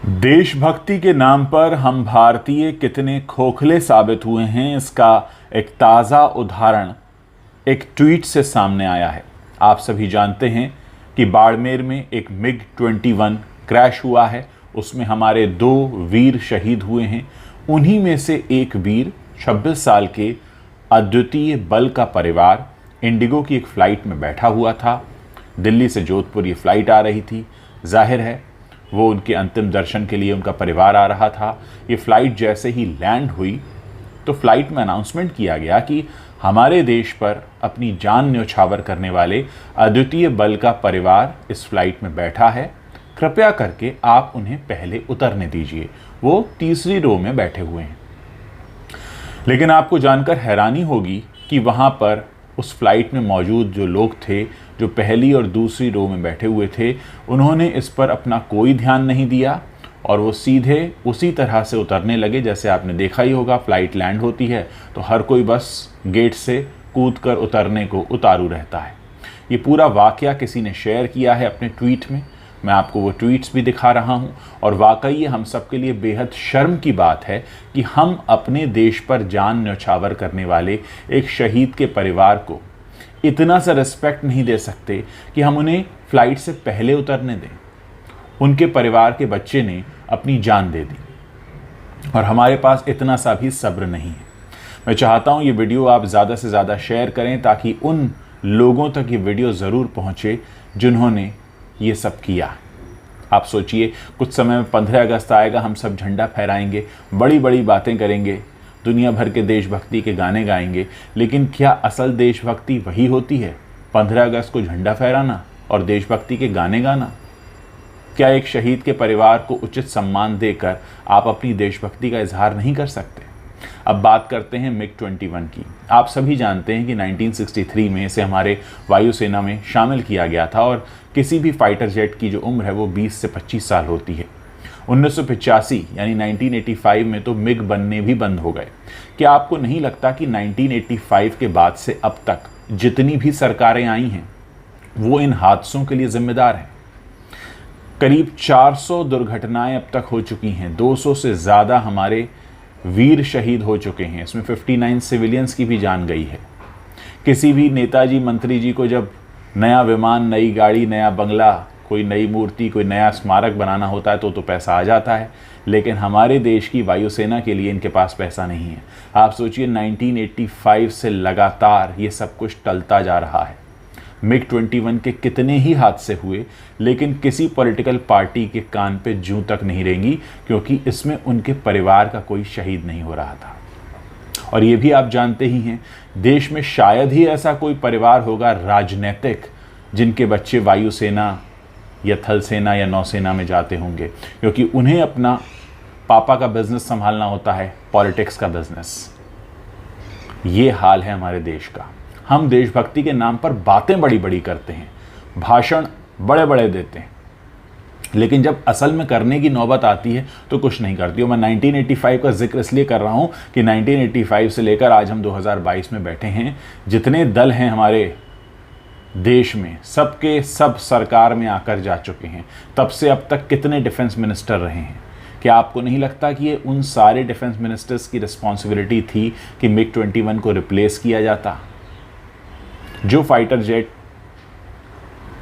देशभक्ति के नाम पर हम भारतीय कितने खोखले साबित हुए हैं, इसका एक ताज़ा उदाहरण एक ट्वीट से सामने आया है। आप सभी जानते हैं कि बाड़मेर में एक MiG-21 क्रैश हुआ है। उसमें हमारे 2 वीर शहीद हुए हैं। उन्हीं में से एक वीर 26 साल के अद्वितीय बल का परिवार इंडिगो की एक फ़्लाइट में बैठा हुआ था। दिल्ली से जोधपुर ये फ़्लाइट आ रही थी। जाहिर है वो उनके अंतिम दर्शन के लिए उनका परिवार आ रहा था। ये फ़्लाइट जैसे ही लैंड हुई तो फ़्लाइट में अनाउंसमेंट किया गया कि हमारे देश पर अपनी जान न्यौछावर करने वाले अद्वितीय बल का परिवार इस फ़्लाइट में बैठा है, कृपया करके आप उन्हें पहले उतरने दीजिए। वो तीसरी रो में बैठे हुए हैं। लेकिन आपको जानकर हैरानी होगी कि वहाँ पर उस फ्लाइट में मौजूद जो लोग थे, जो पहली और दूसरी रो में बैठे हुए थे, उन्होंने इस पर अपना कोई ध्यान नहीं दिया और वो सीधे उसी तरह से उतरने लगे जैसे आपने देखा ही होगा। फ़्लाइट लैंड होती है तो हर कोई बस गेट से कूदकर उतरने को उतारू रहता है। ये पूरा वाक़या किसी ने शेयर किया है अपने ट्वीट में। मैं आपको वो ट्वीट्स भी दिखा रहा हूँ और वाकई ये हम सब के लिए बेहद शर्म की बात है कि हम अपने देश पर जान न्यौछावर करने वाले एक शहीद के परिवार को इतना सा रिस्पेक्ट नहीं दे सकते कि हम उन्हें फ़्लाइट से पहले उतरने दें। उनके परिवार के बच्चे ने अपनी जान दे दी और हमारे पास इतना सा भी सब्र नहीं है। मैं चाहता हूँ ये वीडियो आप ज़्यादा से ज़्यादा शेयर करें ताकि उन लोगों तक ये वीडियो ज़रूर पहुँचे जिन्होंने ये सब किया। आप सोचिए, कुछ समय में 15 अगस्त आएगा, हम सब झंडा फहराएंगे, बड़ी बड़ी बातें करेंगे, दुनिया भर के देशभक्ति के गाने गाएंगे, लेकिन क्या असल देशभक्ति वही होती है? 15 अगस्त को झंडा फहराना और देशभक्ति के गाने गाना? क्या एक शहीद के परिवार को उचित सम्मान देकर आप अपनी देशभक्ति का इजहार नहीं कर सकते? अब बात करते हैं MiG-21 की। आप सभी जानते हैं कि 1963 में इसे हमारे वायुसेना में शामिल किया गया था और किसी भी फाइटर जेट की जो उम्र है वो 20 से 25 साल होती है। 1985 यानी 1985 में तो MiG बनने भी बंद हो गए। क्या आपको नहीं लगता कि 1985 के बाद से अब तक जितनी भी सरकारें आई हैं वो इन हादसों के लिए जिम्मेदार हैं? करीब 400 दुर्घटनाएं अब तक हो चुकी हैं। 200 से ज़्यादा हमारे वीर शहीद हो चुके हैं। इसमें 59 सिविलियंस की भी जान गई है। किसी भी नेताजी मंत्री जी को जब नया विमान, नई गाड़ी, नया बंगला, कोई नई मूर्ति, कोई नया स्मारक बनाना होता है तो पैसा आ जाता है, लेकिन हमारे देश की वायुसेना के लिए इनके पास पैसा नहीं है। आप सोचिए, 1985 से लगातार ये सब कुछ टलता जा रहा है। MiG-21 के कितने ही हादसे हुए, लेकिन किसी पॉलिटिकल पार्टी के कान पे जूं तक नहीं रेंगी, क्योंकि इसमें उनके परिवार का कोई शहीद नहीं हो रहा था। और ये भी आप जानते ही हैं, देश में शायद ही ऐसा कोई परिवार होगा राजनीतिक जिनके बच्चे वायुसेना या थल सेना या नौसेना में जाते होंगे, क्योंकि उन्हें अपना पापा का बिजनेस संभालना होता है, पॉलिटिक्स का बिजनेस। ये हाल है हमारे देश का। हम देशभक्ति के नाम पर बातें बड़ी बड़ी करते हैं, भाषण बड़े बड़े देते हैं, लेकिन जब असल में करने की नौबत आती है तो कुछ नहीं करती हो। मैं 1985 का जिक्र इसलिए कर रहा हूं कि 1985 से लेकर आज हम 2022 में बैठे हैं। जितने दल हैं हमारे देश में, सबके सब सरकार में आकर जा चुके हैं। तब से अब तक कितने डिफेंस मिनिस्टर रहे हैं? क्या आपको नहीं लगता कि ये उन सारे डिफेंस मिनिस्टर्स की रिस्पॉन्सिबिलिटी थी कि MiG-21 को रिप्लेस किया जाता? जो फाइटर जेट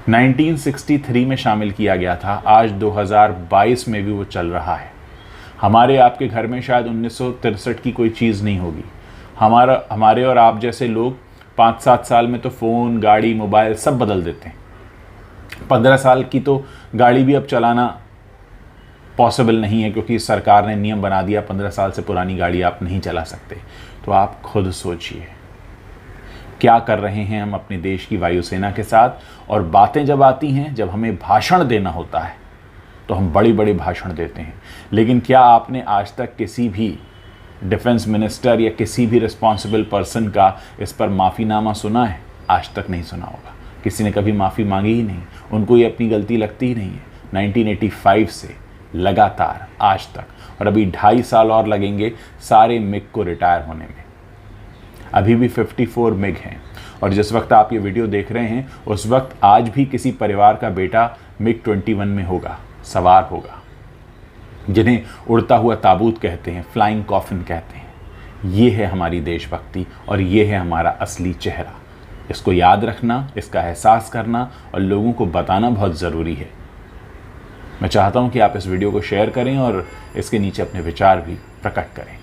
1963 में शामिल किया गया था, आज 2022 में भी वो चल रहा है। हमारे आपके घर में शायद 1963 की कोई चीज़ नहीं होगी। हमारे और आप जैसे लोग 5-7 साल में तो फ़ोन, गाड़ी, मोबाइल सब बदल देते हैं। 15 साल की तो गाड़ी भी अब चलाना पॉसिबल नहीं है, क्योंकि सरकार ने नियम बना दिया 15 साल से पुरानी गाड़ी आप नहीं चला सकते। तो आप खुद सोचिए क्या कर रहे हैं हम अपने देश की वायुसेना के साथ। और बातें जब आती हैं, जब हमें भाषण देना होता है तो हम बड़ी बड़ी भाषण देते हैं, लेकिन क्या आपने आज तक किसी भी डिफेंस मिनिस्टर या किसी भी रिस्पॉन्सिबल पर्सन का इस पर माफ़ीनामा सुना है? आज तक नहीं सुना होगा। किसी ने कभी माफ़ी मांगी ही नहीं, उनको ये अपनी गलती लगती ही नहीं है। 1985 से लगातार आज तक, और अभी 2.5 साल और लगेंगे सारे MiG को रिटायर होने में। अभी भी 54 MiG हैं, और जिस वक्त आप ये वीडियो देख रहे हैं उस वक्त आज भी किसी परिवार का बेटा MiG-21 में होगा, सवार होगा। जिन्हें उड़ता हुआ ताबूत कहते हैं, फ्लाइंग कॉफिन कहते हैं। ये है हमारी देशभक्ति और ये है हमारा असली चेहरा। इसको याद रखना, इसका एहसास करना और लोगों को बताना बहुत ज़रूरी है। मैं चाहता हूं कि आप इस वीडियो को शेयर करें और इसके नीचे अपने विचार भी प्रकट करें।